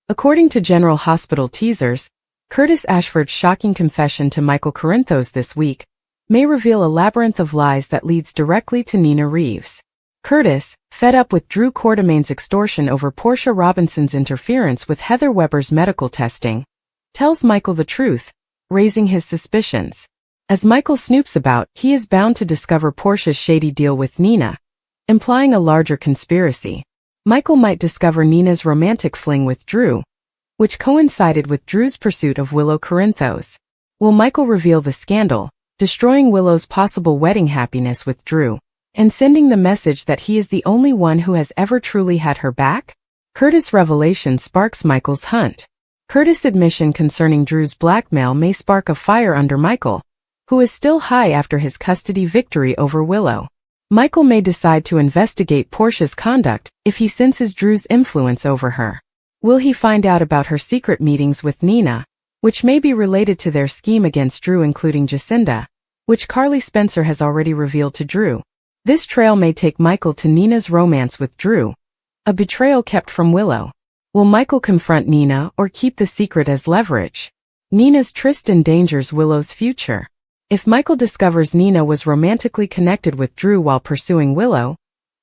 According to General Hospital teasers, Curtis Ashford's shocking confession to Michael Corinthos this week may reveal a labyrinth of lies that leads directly to Nina Reeves. Curtis, fed up with Drew Quartermain's extortion over Portia Robinson's interference with Heather Weber's medical testing, tells Michael the truth, raising his suspicions. As Michael snoops about, he is bound to discover Portia's shady deal with Nina, implying a larger conspiracy. Michael might discover Nina's romantic fling with Drew, which coincided with Drew's pursuit of Willow Corinthos. Will Michael reveal the scandal, destroying Willow's possible wedding happiness with Drew, and sending the message that he is the only one who has ever truly had her back? Curtis' revelation sparks Michael's hunt. Curtis' admission concerning Drew's blackmail may spark a fire under Michael, who is still high after his custody victory over Willow. Michael may decide to investigate Portia's conduct if he senses Drew's influence over her. Will he find out about her secret meetings with Nina, which may be related to their scheme against Drew, including Jacinda, which Carly Spencer has already revealed to Drew? This trail may take Michael to Nina's romance with Drew, a betrayal kept from Willow. Will Michael confront Nina or keep the secret as leverage? Nina's tryst endangers Willow's future. If Michael discovers Nina was romantically connected with Drew while pursuing Willow,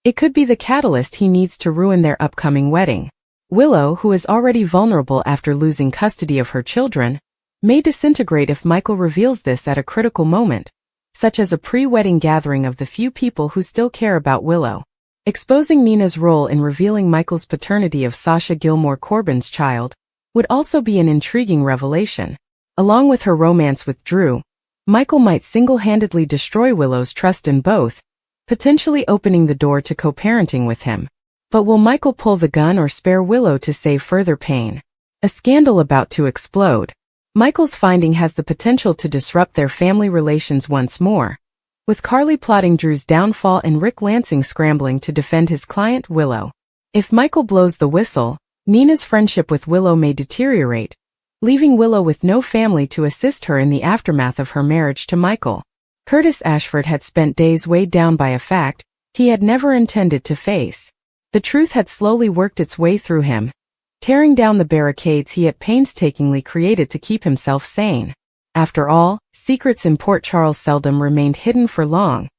it could be the catalyst he needs to ruin their upcoming wedding. Willow, who is already vulnerable after losing custody of her children, may disintegrate if Michael reveals this at a critical moment, such as a pre-wedding gathering of the few people who still care about Willow. Exposing Nina's role in revealing Michael's paternity of Sasha Gilmore Corbin's child would also be an intriguing revelation. Along with her romance with Drew, Michael might single-handedly destroy Willow's trust in both, potentially opening the door to co-parenting with him. But will Michael pull the gun or spare Willow to save further pain? A scandal about to explode. Michael's finding has the potential to disrupt their family relations once more, with Carly plotting Drew's downfall and Rick Lansing scrambling to defend his client Willow. If Michael blows the whistle, Nina's friendship with Willow may deteriorate, leaving Willow with no family to assist her in the aftermath of her marriage to Michael. Curtis Ashford had spent days weighed down by a fact he had never intended to face. The truth had slowly worked its way through him, tearing down the barricades he had painstakingly created to keep himself sane. After all, secrets in Port Charles seldom remained hidden for long,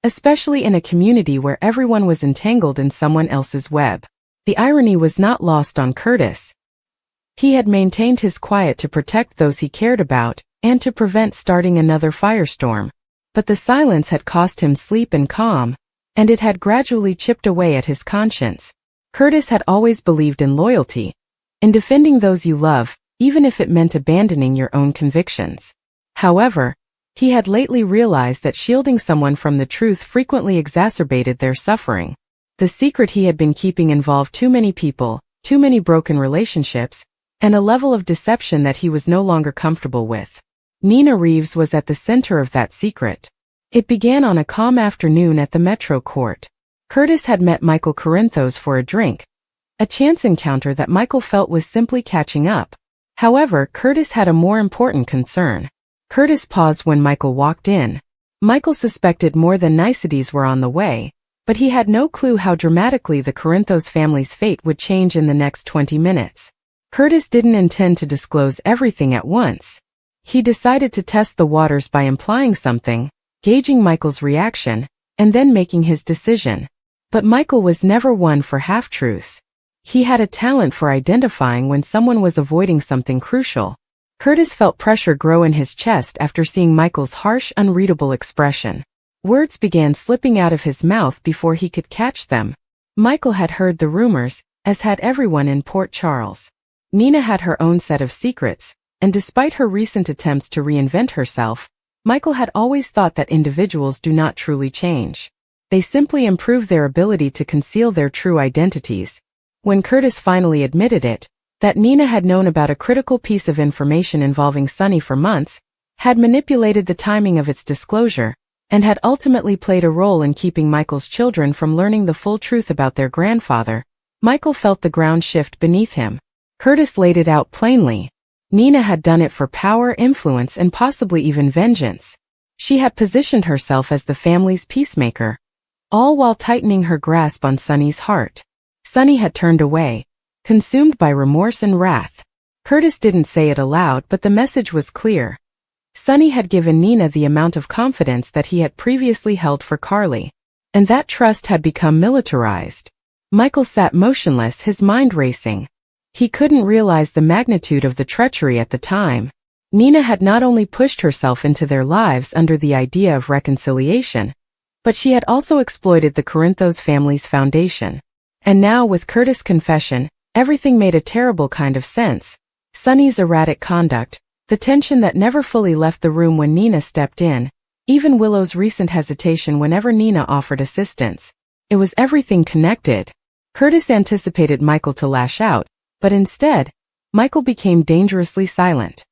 especially in a community where everyone was entangled in someone else's web. The irony was not lost on Curtis. He had maintained his quiet to protect those he cared about and to prevent starting another firestorm. But the silence had cost him sleep and calm, and it had gradually chipped away at his conscience. Curtis had always believed in loyalty, in defending those you love, even if it meant abandoning your own convictions. However, he had lately realized that shielding someone from the truth frequently exacerbated their suffering. The secret he had been keeping involved too many people, too many broken relationships, and a level of deception that he was no longer comfortable with. Nina Reeves was at the center of that secret. It began on a calm afternoon at the Metro Court. Curtis had met Michael Corinthos for a drink, a chance encounter that Michael felt was simply catching up. However, Curtis had a more important concern. Curtis paused when Michael walked in. Michael suspected more than niceties were on the way, but he had no clue how dramatically the Corinthos family's fate would change in the next 20 minutes. Curtis didn't intend to disclose everything at once. He decided to test the waters by implying something, gauging Michael's reaction, and then making his decision. But Michael was never one for half-truths. He had a talent for identifying when someone was avoiding something crucial. Curtis felt pressure grow in his chest after seeing Michael's harsh, unreadable expression. Words began slipping out of his mouth before he could catch them. Michael had heard the rumors, as had everyone in Port Charles. Nina had her own set of secrets, and despite her recent attempts to reinvent herself, Michael had always thought that individuals do not truly change. They simply improve their ability to conceal their true identities. When Curtis finally admitted it, that Nina had known about a critical piece of information involving Sonny for months, had manipulated the timing of its disclosure, and had ultimately played a role in keeping Michael's children from learning the full truth about their grandfather, Michael felt the ground shift beneath him. Curtis laid it out plainly. Nina had done it for power, influence, and possibly even vengeance. She had positioned herself as the family's peacemaker, all while tightening her grasp on Sonny's heart. Sonny had turned away, consumed by remorse and wrath. Curtis didn't say it aloud, but the message was clear. Sonny had given Nina the amount of confidence that he had previously held for Carly, and that trust had become militarized. Michael sat motionless, his mind racing. He couldn't realize the magnitude of the treachery at the time. Nina had not only pushed herself into their lives under the idea of reconciliation, but she had also exploited the Corinthos family's foundation. And now, with Curtis' confession, everything made a terrible kind of sense. Sonny's erratic conduct, the tension that never fully left the room when Nina stepped in, even Willow's recent hesitation whenever Nina offered assistance. It was everything connected. Curtis anticipated Michael to lash out, but instead, Michael became dangerously silent.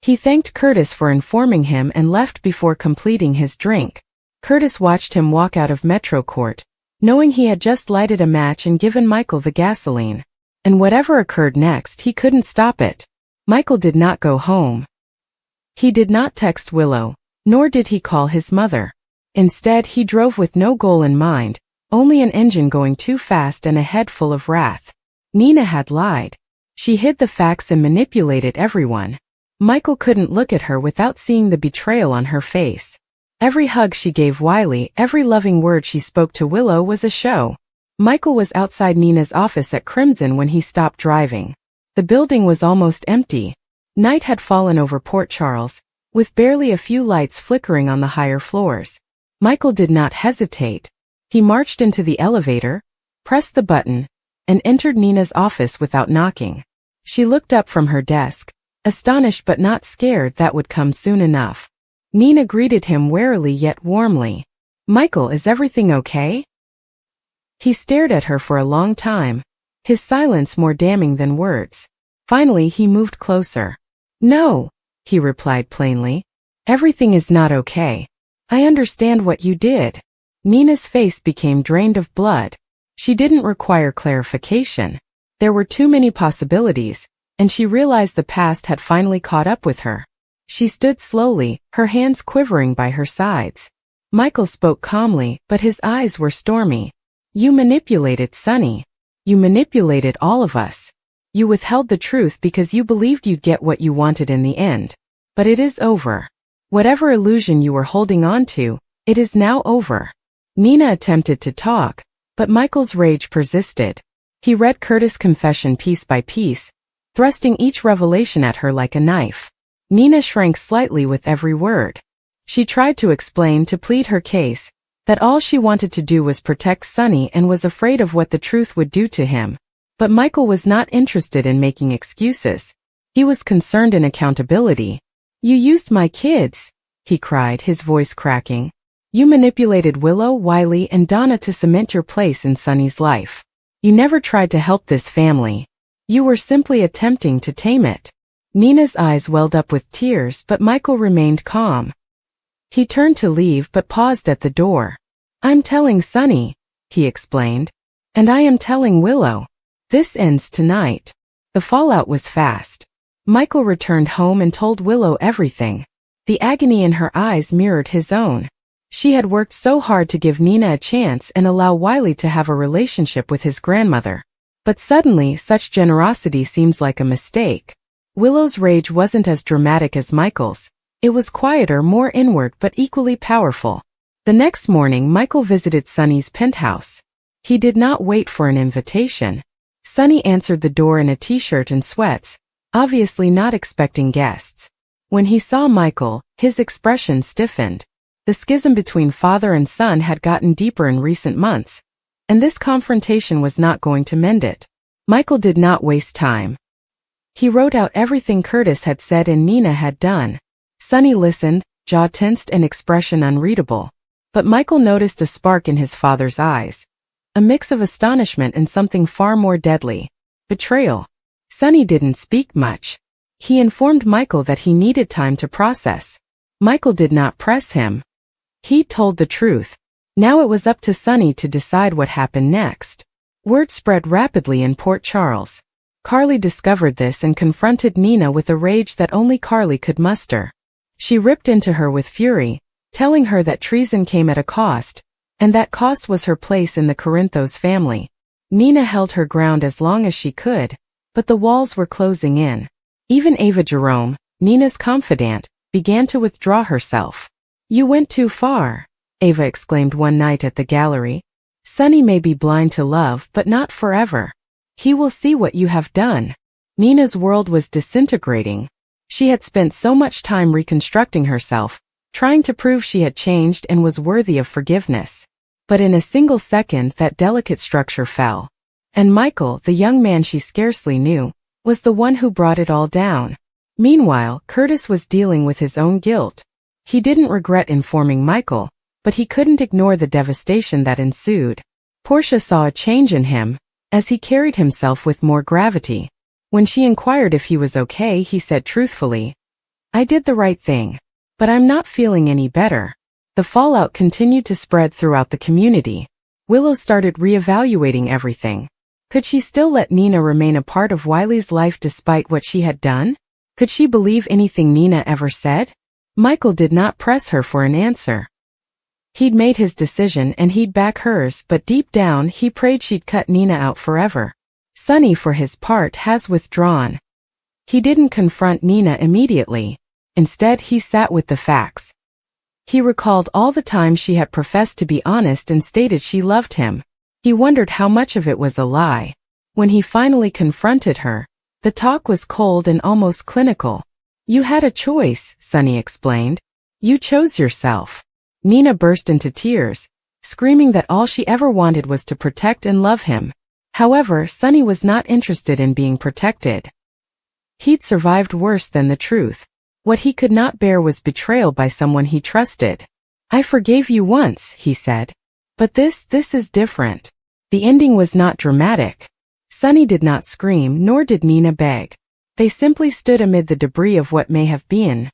He thanked Curtis for informing him and left before completing his drink. Curtis watched him walk out of Metro Court, knowing he had just lighted a match and given Michael the gasoline. And whatever occurred next, he couldn't stop it. Michael did not go home. He did not text Willow, nor did he call his mother. Instead, he drove with no goal in mind, only an engine going too fast and a head full of wrath. Nina had lied. She hid the facts and manipulated everyone. Michael couldn't look at her without seeing the betrayal on her face. Every hug she gave Wiley, every loving word she spoke to Willow was a show. Michael was outside Nina's office at Crimson when he stopped driving. The building was almost empty. Night had fallen over Port Charles, with barely a few lights flickering on the higher floors. Michael did not hesitate. He marched into the elevator, pressed the button, and entered Nina's office without knocking. She looked up from her desk, astonished but not scared that would come soon enough. Nina greeted him warily yet warmly. "Michael, is everything okay?" He stared at her for a long time, his silence more damning than words. Finally, he moved closer. "No," he replied plainly. "Everything is not okay. I understand what you did." Nina's face became drained of blood. She didn't require clarification. There were too many possibilities, and she realized the past had finally caught up with her. She stood slowly, her hands quivering by her sides. Michael spoke calmly, but his eyes were stormy. "You manipulated Sonny. You manipulated all of us. You withheld the truth because you believed you'd get what you wanted in the end. But it is over. Whatever illusion you were holding on to, it is now over." Nina attempted to talk, but Michael's rage persisted. He read Curtis' confession piece by piece, thrusting each revelation at her like a knife. Nina shrank slightly with every word. She tried to explain, to plead her case, that all she wanted to do was protect Sonny and was afraid of what the truth would do to him. But Michael was not interested in making excuses. He was concerned in accountability. "You used my kids," he cried, his voice cracking. "You manipulated Willow, Wiley, and Donna to cement your place in Sonny's life. You never tried to help this family. You were simply attempting to tame it." Nina's eyes welled up with tears, but Michael remained calm. He turned to leave but paused at the door. "I'm telling Sonny," he explained. "And I am telling Willow. This ends tonight." The fallout was fast. Michael returned home and told Willow everything. The agony in her eyes mirrored his own. She had worked so hard to give Nina a chance and allow Wiley to have a relationship with his grandmother. But suddenly, such generosity seems like a mistake. Willow's rage wasn't as dramatic as Michael's. It was quieter, more inward, but equally powerful. The next morning, Michael visited Sonny's penthouse. He did not wait for an invitation. Sonny answered the door in a t-shirt and sweats, obviously not expecting guests. When he saw Michael, his expression stiffened. The schism between father and son had gotten deeper in recent months, and this confrontation was not going to mend it. Michael did not waste time. He wrote out everything Curtis had said and Nina had done. Sonny listened, jaw tensed and expression unreadable. But Michael noticed a spark in his father's eyes. A mix of astonishment and something far more deadly. Betrayal. Sonny didn't speak much. He informed Michael that he needed time to process. Michael did not press him. He told the truth. Now it was up to Sonny to decide what happened next. Word spread rapidly in Port Charles. Carly discovered this and confronted Nina with a rage that only Carly could muster. She ripped into her with fury, telling her that treason came at a cost, and that cost was her place in the Corinthos family. Nina held her ground as long as she could, but the walls were closing in. Even Ava Jerome, Nina's confidant, began to withdraw herself. "You went too far," Ava exclaimed one night at the gallery. "Sonny may be blind to love but not forever. He will see what you have done." Nina's world was disintegrating. She had spent so much time reconstructing herself, trying to prove she had changed and was worthy of forgiveness. But in a single second that delicate structure fell. And Michael, the young man she scarcely knew, was the one who brought it all down. Meanwhile, Curtis was dealing with his own guilt. He didn't regret informing Michael, but he couldn't ignore the devastation that ensued. Portia saw a change in him, as he carried himself with more gravity. When she inquired if he was okay, he said truthfully, "I did the right thing, but I'm not feeling any better." The fallout continued to spread throughout the community. Willow started reevaluating everything. Could she still let Nina remain a part of Wiley's life despite what she had done? Could she believe anything Nina ever said? Michael did not press her for an answer. He'd made his decision and he'd back hers, but deep down he prayed she'd cut Nina out forever. Sonny, for his part, has withdrawn. He didn't confront Nina immediately. Instead, he sat with the facts. He recalled all the times she had professed to be honest and stated she loved him. He wondered how much of it was a lie. When he finally confronted her, the talk was cold and almost clinical. "You had a choice," Sonny explained. "You chose yourself." Nina burst into tears, screaming that all she ever wanted was to protect and love him. However, Sonny was not interested in being protected. He'd survived worse than the truth. What he could not bear was betrayal by someone he trusted. "I forgave you once," he said. "But this is different." The ending was not dramatic. Sonny did not scream, nor did Nina beg. They simply stood amid the debris of what may have been,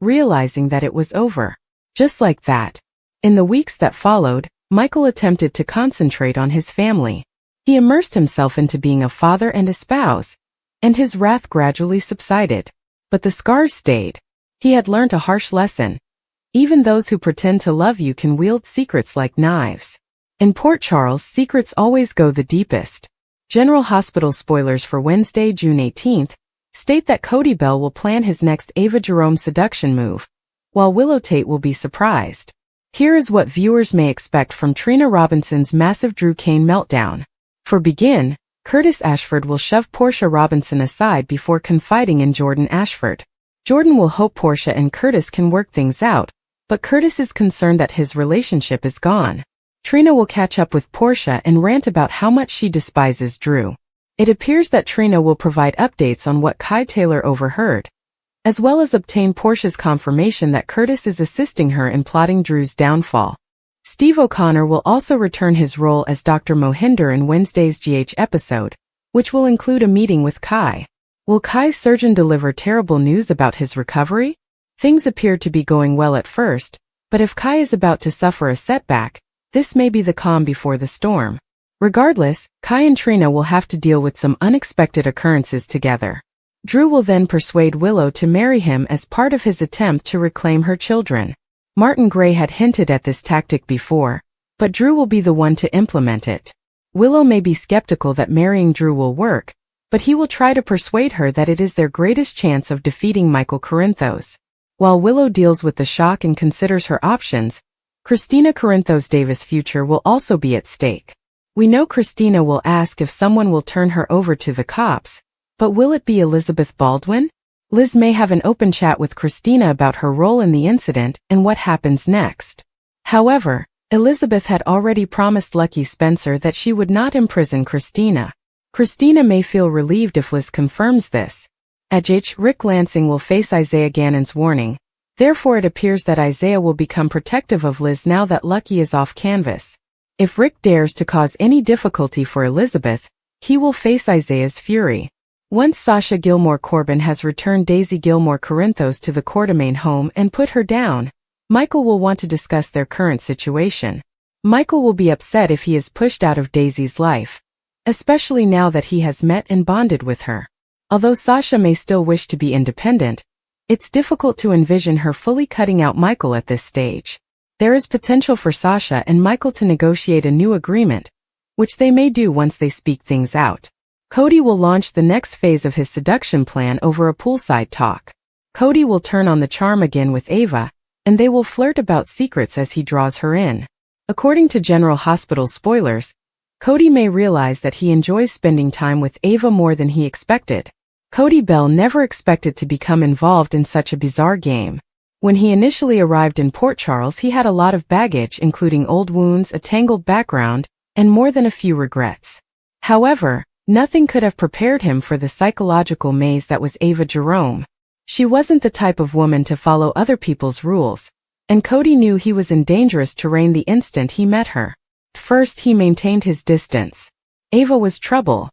realizing that it was over. Just like that. In the weeks that followed, Michael attempted to concentrate on his family. He immersed himself into being a father and a spouse, and his wrath gradually subsided. But the scars stayed. He had learned a harsh lesson. Even those who pretend to love you can wield secrets like knives. In Port Charles, secrets always go the deepest. General Hospital spoilers for Wednesday, June 18th, state that Cody Bell will plan his next Ava Jerome seduction move, while Willow Tate will be surprised. Here is what viewers may expect from Trina Robinson's massive Drew Kane meltdown. For begin, Curtis Ashford will shove Portia Robinson aside before confiding in Jordan Ashford. Jordan will hope Portia and Curtis can work things out, but Curtis is concerned that his relationship is gone. Trina will catch up with Portia and rant about how much she despises Drew. It appears that Trina will provide updates on what Kai Taylor overheard, as well as obtain Portia's confirmation that Curtis is assisting her in plotting Drew's downfall. Steve O'Connor will also return his role as Dr. Mohinder in Wednesday's GH episode, which will include a meeting with Kai. Will Kai's surgeon deliver terrible news about his recovery? Things appeared to be going well at first, but if Kai is about to suffer a setback, this may be the calm before the storm. Regardless, Kai and Trina will have to deal with some unexpected occurrences together. Drew will then persuade Willow to marry him as part of his attempt to reclaim her children. Martin Gray had hinted at this tactic before, but Drew will be the one to implement it. Willow may be skeptical that marrying Drew will work, but he will try to persuade her that it is their greatest chance of defeating Michael Corinthos. While Willow deals with the shock and considers her options, Christina Corinthos Davis' future will also be at stake. We know Christina will ask if someone will turn her over to the cops, but will it be Elizabeth Baldwin? Liz may have an open chat with Christina about her role in the incident and what happens next. However, Elizabeth had already promised Lucky Spencer that she would not imprison Christina. Christina may feel relieved if Liz confirms this. At JH, Rick Lansing will face Isaiah Gannon's warning. Therefore it appears that Isaiah will become protective of Liz now that Lucky is off canvas. If Rick dares to cause any difficulty for Elizabeth, he will face Isaiah's fury. Once Sasha Gilmore Corbin has returned Daisy Gilmore Corinthos to the Quartermain home and put her down, Michael will want to discuss their current situation. Michael will be upset if he is pushed out of Daisy's life, especially now that he has met and bonded with her. Although Sasha may still wish to be independent, it's difficult to envision her fully cutting out Michael at this stage. There is potential for Sasha and Michael to negotiate a new agreement, which they may do once they speak things out. Cody will launch the next phase of his seduction plan over a poolside talk. Cody will turn on the charm again with Ava, and they will flirt about secrets as he draws her in. According to General Hospital spoilers, Cody may realize that he enjoys spending time with Ava more than he expected. Cody Bell never expected to become involved in such a bizarre game. When he initially arrived in Port Charles, he had a lot of baggage, including old wounds, a tangled background, and more than a few regrets. However, nothing could have prepared him for the psychological maze that was Ava Jerome. She wasn't the type of woman to follow other people's rules, and Cody knew he was in dangerous terrain the instant he met her. First, he maintained his distance. Ava was trouble,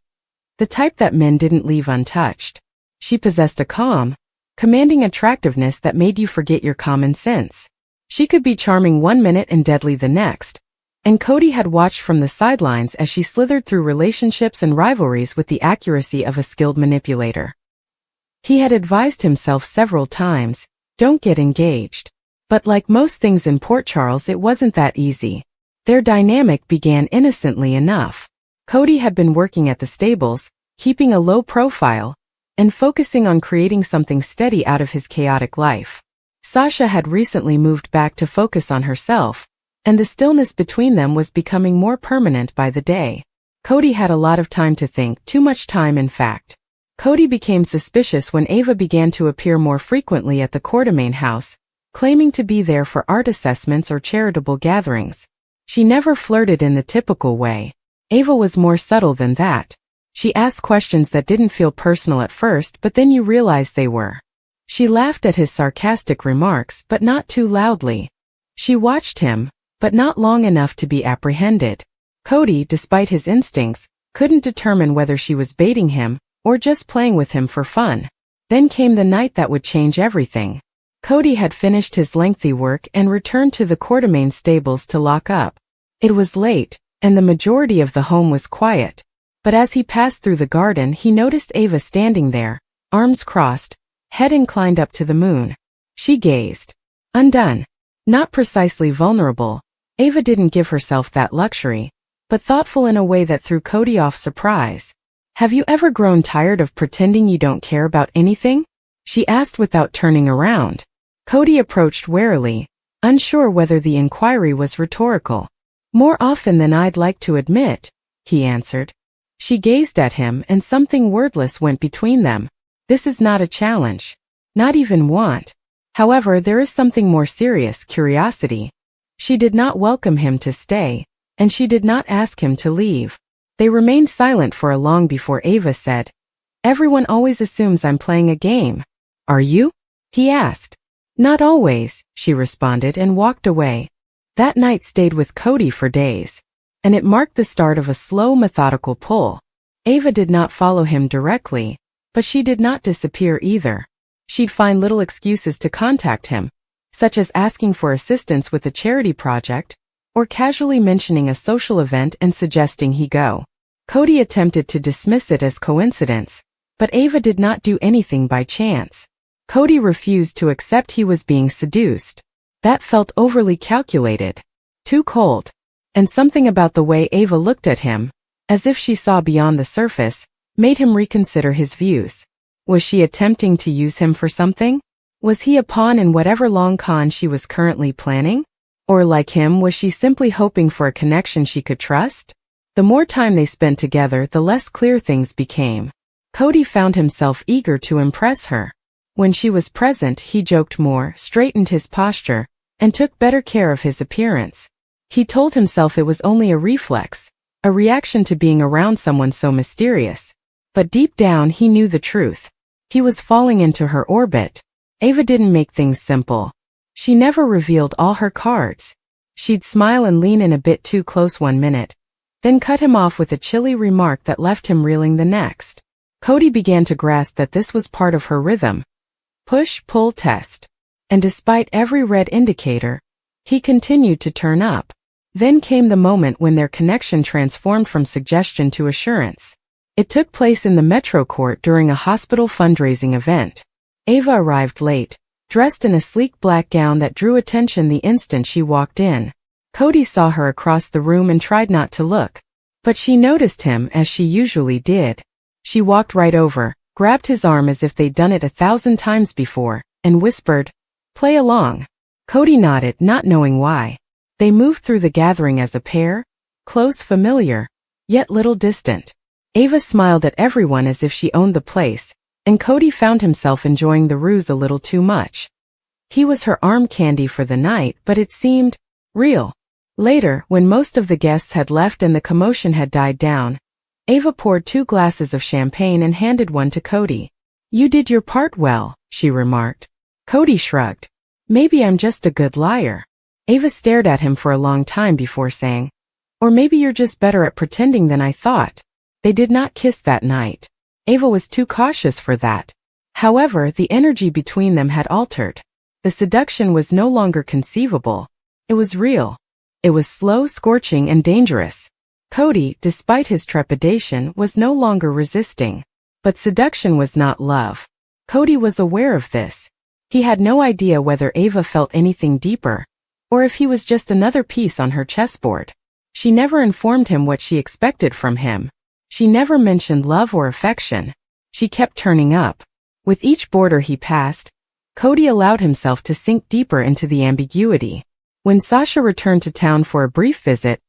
the type that men didn't leave untouched. She possessed a calm, commanding attractiveness that made you forget your common sense. She could be charming one minute and deadly the next, and Cody had watched from the sidelines as she slithered through relationships and rivalries with the accuracy of a skilled manipulator. He had advised himself several times, don't get engaged. But like most things in Port Charles, it wasn't that easy. Their dynamic began innocently enough. Cody had been working at the stables, keeping a low profile, and focusing on creating something steady out of his chaotic life. Sasha had recently moved back to focus on herself, and the stillness between them was becoming more permanent by the day. Cody had a lot of time to think, too much time in fact. Cody became suspicious when Ava began to appear more frequently at the Quartermain house, claiming to be there for art assessments or charitable gatherings. She never flirted in the typical way. Ava was more subtle than that. She asked questions that didn't feel personal at first, but then you realized they were. She laughed at his sarcastic remarks, but not too loudly. She watched him, but not long enough to be apprehended. Cody, despite his instincts, couldn't determine whether she was baiting him or just playing with him for fun. Then came the night that would change everything. Cody had finished his lengthy work and returned to the Quartermain stables to lock up. It was late, and the majority of the home was quiet. But as he passed through the garden, he noticed Ava standing there, arms crossed, head inclined up to the moon. She gazed. Undone. Not precisely vulnerable. Ava didn't give herself that luxury, but thoughtful in a way that threw Cody off surprise. Have you ever grown tired of pretending you don't care about anything? She asked without turning around. Cody approached warily, unsure whether the inquiry was rhetorical. More often than I'd like to admit, he answered. She gazed at him, and something wordless went between them. This is not a challenge. Not even want. However, there is something more serious, curiosity. She did not welcome him to stay, and she did not ask him to leave. They remained silent for a long before Ava said, Everyone always assumes I'm playing a game. Are you? He asked. Not always, she responded and walked away. That night stayed with Cody for days, and it marked the start of a slow, methodical pull. Ava did not follow him directly, but she did not disappear either. She'd find little excuses to contact him, such as asking for assistance with a charity project, or casually mentioning a social event and suggesting he go. Cody attempted to dismiss it as coincidence, but Ava did not do anything by chance. Cody refused to accept he was being seduced. That felt overly calculated. Too cold. And something about the way Ava looked at him, as if she saw beyond the surface, made him reconsider his views. Was she attempting to use him for something? Was he a pawn in whatever long con she was currently planning? Or like him, was she simply hoping for a connection she could trust? The more time they spent together, the less clear things became. Cody found himself eager to impress her. When she was present, he joked more, straightened his posture, and took better care of his appearance. He told himself it was only a reflex, a reaction to being around someone so mysterious. But deep down he knew the truth. He was falling into her orbit. Ava didn't make things simple. She never revealed all her cards. She'd smile and lean in a bit too close one minute, then cut him off with a chilly remark that left him reeling the next. Cody began to grasp that this was part of her rhythm. Push-pull test. And despite every red indicator, he continued to turn up. Then came the moment when their connection transformed from suggestion to assurance. It took place in the Metro Court during a hospital fundraising event. Ava arrived late, dressed in a sleek black gown that drew attention the instant she walked in. Cody saw her across the room and tried not to look. But she noticed him as she usually did. She walked right over, grabbed his arm as if they'd done it 1,000 times before, and whispered, "Play along." Cody nodded, not knowing why. They moved through the gathering as a pair, close, familiar, yet little distant. Ava smiled at everyone as if she owned the place, and Cody found himself enjoying the ruse a little too much. He was her arm candy for the night, but it seemed real. Later, when most of the guests had left and the commotion had died down, Ava poured 2 glasses of champagne and handed one to Cody. "You did your part well," she remarked. Cody shrugged. "Maybe I'm just a good liar." Ava stared at him for a long time before saying, "Or maybe you're just better at pretending than I thought." They did not kiss that night. Ava was too cautious for that. However, the energy between them had altered. The seduction was no longer conceivable. It was real. It was slow, scorching, and dangerous. Cody, despite his trepidation, was no longer resisting. But seduction was not love. Cody was aware of this. He had no idea whether Ava felt anything deeper, or if he was just another piece on her chessboard. She never informed him what she expected from him. She never mentioned love or affection. She kept turning up. With each border he passed, Cody allowed himself to sink deeper into the ambiguity. When Sasha returned to town for a brief visit,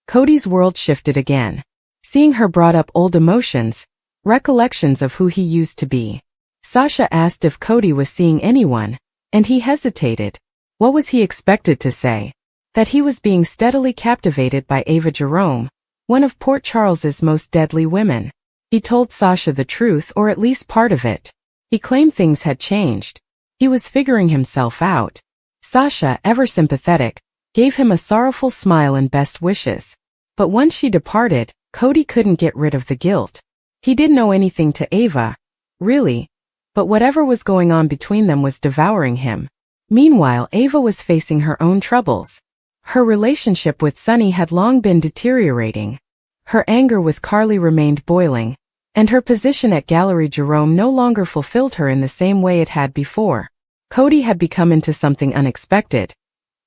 Cody's world shifted again. Seeing her brought up old emotions, recollections of who he used to be. Sasha asked if Cody was seeing anyone, and he hesitated. What was he expected to say? That he was being steadily captivated by Ava Jerome, one of Port Charles's most deadly women. He told Sasha the truth, or at least part of it. He claimed things had changed. He was figuring himself out. Sasha, ever sympathetic, gave him a sorrowful smile and best wishes. But once she departed, Cody couldn't get rid of the guilt. He didn't owe anything to Ava, really, but whatever was going on between them was devouring him. Meanwhile, Ava was facing her own troubles. Her relationship with Sonny had long been deteriorating. Her anger with Carly remained boiling, and her position at Gallery Jerome no longer fulfilled her in the same way it had before. Cody had become into something unexpected.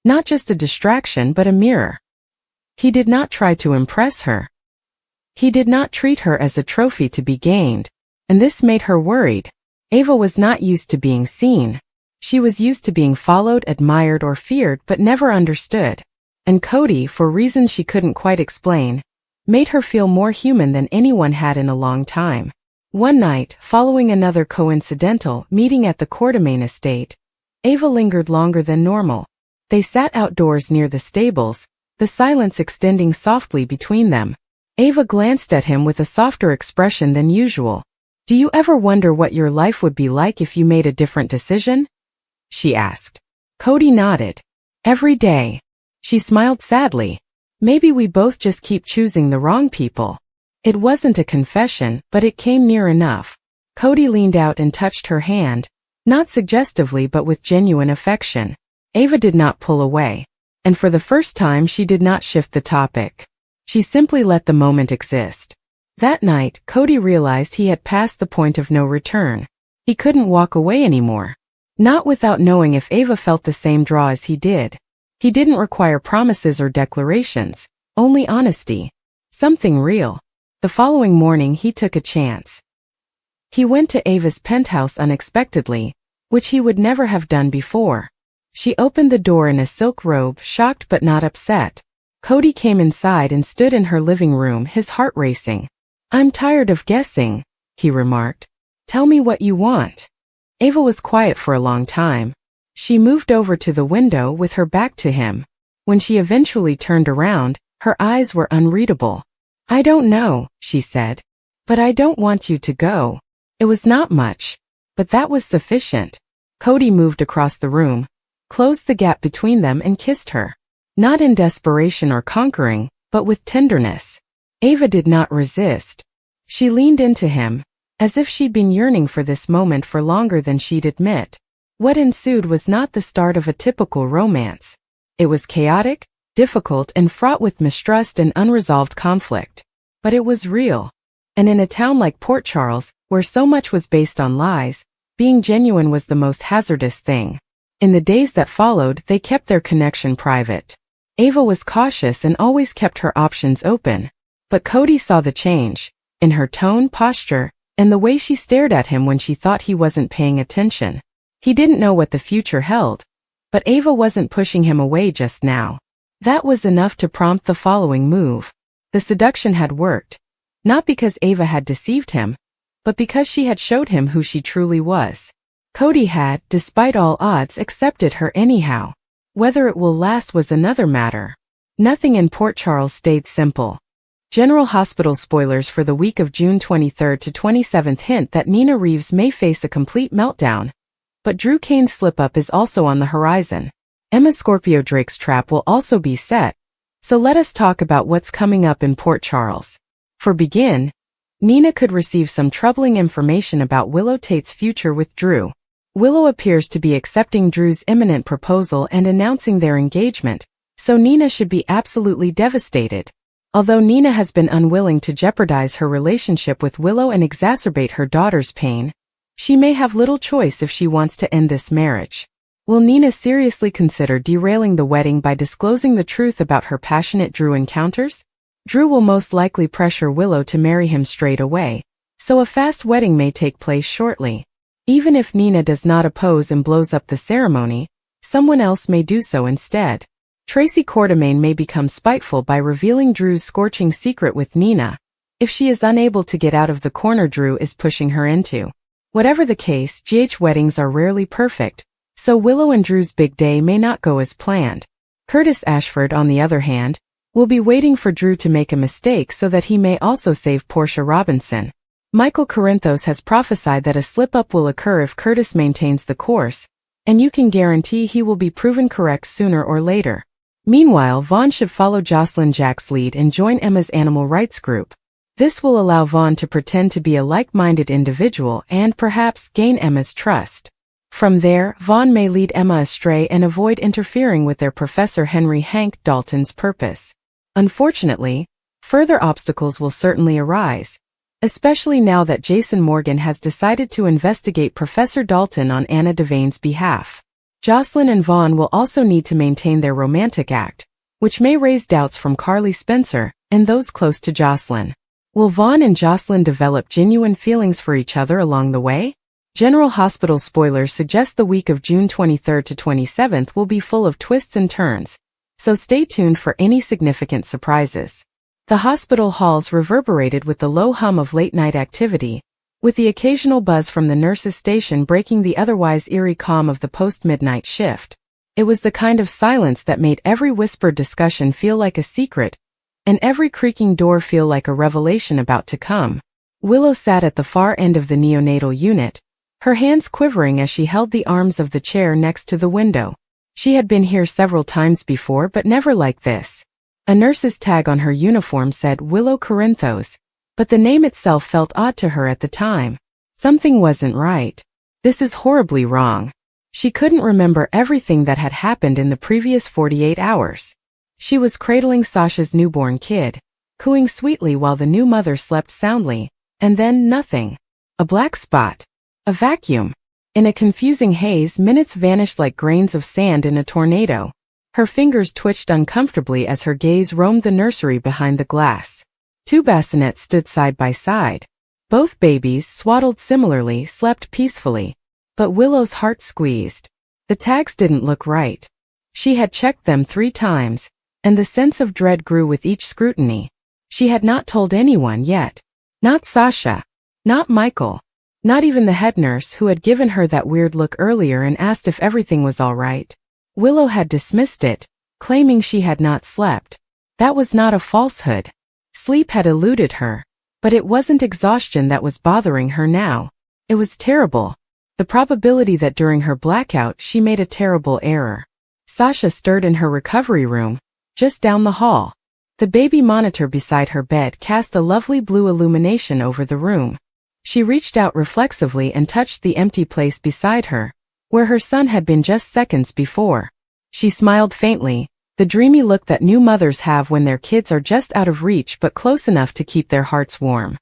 Not just a distraction but a mirror. He did not try to impress her. He did not treat her as a trophy to be gained, and this made her worried. Ava was not used to being seen. She was used to being followed, admired, or feared but never understood. And Cody, for reasons she couldn't quite explain, made her feel more human than anyone had in a long time. One night, following another coincidental meeting at the Quartermain estate, Ava lingered longer than normal. They sat outdoors near the stables, the silence extending softly between them. Ava glanced at him with a softer expression than usual. "Do you ever wonder what your life would be like if you made a different decision?" she asked. Cody nodded. "Every day." She smiled sadly. "Maybe we both just keep choosing the wrong people." It wasn't a confession, but it came near enough. Cody leaned out and touched her hand, not suggestively but with genuine affection. Ava did not pull away. And for the first time she did not shift the topic. She simply let the moment exist. That night, Cody realized he had passed the point of no return. He couldn't walk away anymore. Not without knowing if Ava felt the same draw as he did. He didn't require promises or declarations, only honesty. Something real. The following morning he took a chance. He went to Ava's penthouse unexpectedly, which he would never have done before. She opened the door in a silk robe, shocked but not upset. Cody came inside and stood in her living room, his heart racing. "I'm tired of guessing," he remarked. "Tell me what you want." Ava was quiet for a long time. She moved over to the window with her back to him. When she eventually turned around, her eyes were unreadable. "I don't know," she said. "But I don't want you to go." It was not much, but that was sufficient. Cody moved across the room, closed the gap between them and kissed her. Not in desperation or conquering, but with tenderness. Ava did not resist. She leaned into him, as if she'd been yearning for this moment for longer than she'd admit. What ensued was not the start of a typical romance. It was chaotic, difficult, and fraught with mistrust and unresolved conflict. But it was real. And in a town like Port Charles, where so much was based on lies, being genuine was the most hazardous thing. In the days that followed, they kept their connection private. Ava was cautious and always kept her options open. But Cody saw the change, in her tone, posture, and the way she stared at him when she thought he wasn't paying attention. He didn't know what the future held, but Ava wasn't pushing him away just now. That was enough to prompt the following move. The seduction had worked, not because Ava had deceived him, but because she had showed him who she truly was. Cody had, despite all odds, accepted her anyhow. Whether it will last was another matter. Nothing in Port Charles stayed simple. General Hospital spoilers for the week of June 23rd to 27th hint that Nina Reeves may face a complete meltdown, but Drew Kane's slip-up is also on the horizon. Emma Scorpio Drake's trap will also be set, so let us talk about what's coming up in Port Charles. For begin, Nina could receive some troubling information about Willow Tate's future with Drew. Willow appears to be accepting Drew's imminent proposal and announcing their engagement, so Nina should be absolutely devastated. Although Nina has been unwilling to jeopardize her relationship with Willow and exacerbate her daughter's pain, she may have little choice if she wants to end this marriage. Will Nina seriously consider derailing the wedding by disclosing the truth about her passionate Drew encounters? Drew will most likely pressure Willow to marry him straight away, so a fast wedding may take place shortly. Even if Nina does not oppose and blows up the ceremony, someone else may do so instead. Tracy Quartermaine may become spiteful by revealing Drew's scorching secret with Nina, if she is unable to get out of the corner Drew is pushing her into. Whatever the case, GH weddings are rarely perfect, so Willow and Drew's big day may not go as planned. Curtis Ashford, on the other hand, will be waiting for Drew to make a mistake so that he may also save Portia Robinson. Michael Corinthos has prophesied that a slip-up will occur if Curtis maintains the course, and you can guarantee he will be proven correct sooner or later. Meanwhile, Vaughn should follow Jocelyn Jack's lead and join Emma's animal rights group. This will allow Vaughn to pretend to be a like-minded individual and perhaps gain Emma's trust. From there, Vaughn may lead Emma astray and avoid interfering with their Professor Henry Hank Dalton's purpose. Unfortunately, further obstacles will certainly arise, especially now that Jason Morgan has decided to investigate Professor Dalton on Anna Devane's behalf. Jocelyn and Vaughn will also need to maintain their romantic act, which may raise doubts from Carly Spencer and those close to Jocelyn. Will Vaughn and Jocelyn develop genuine feelings for each other along the way? General Hospital spoilers suggest the week of June 23rd to 27th will be full of twists and turns, so stay tuned for any significant surprises. The hospital halls reverberated with the low hum of late-night activity, with the occasional buzz from the nurses' station breaking the otherwise eerie calm of the post-midnight shift. It was the kind of silence that made every whispered discussion feel like a secret, and every creaking door feel like a revelation about to come. Willow sat at the far end of the neonatal unit, her hands quivering as she held the arms of the chair next to the window. She had been here several times before, but never like this. A nurse's tag on her uniform said Willow Corinthos, but the name itself felt odd to her at the time. Something wasn't right. This is horribly wrong. She couldn't remember everything that had happened in the previous 48 hours. She was cradling Sasha's newborn kid, cooing sweetly while the new mother slept soundly, and then nothing. A black spot. A vacuum. In a confusing haze, minutes vanished like grains of sand in a tornado. Her fingers twitched uncomfortably as her gaze roamed the nursery behind the glass. Two bassinets stood side by side. Both babies, swaddled similarly, slept peacefully. But Willow's heart squeezed. The tags didn't look right. She had checked them 3 times, and the sense of dread grew with each scrutiny. She had not told anyone yet. Not Sasha. Not Michael. Not even the head nurse who had given her that weird look earlier and asked if everything was all right. Willow had dismissed it, claiming she had not slept. That was not a falsehood. Sleep had eluded her, but it wasn't exhaustion that was bothering her now. It was terrible. The probability that during her blackout she made a terrible error. Sasha stirred in her recovery room, just down the hall. The baby monitor beside her bed cast a lovely blue illumination over the room. She reached out reflexively and touched the empty place beside her, where her son had been just seconds before. She smiled faintly, the dreamy look that new mothers have when their kids are just out of reach but close enough to keep their hearts warm.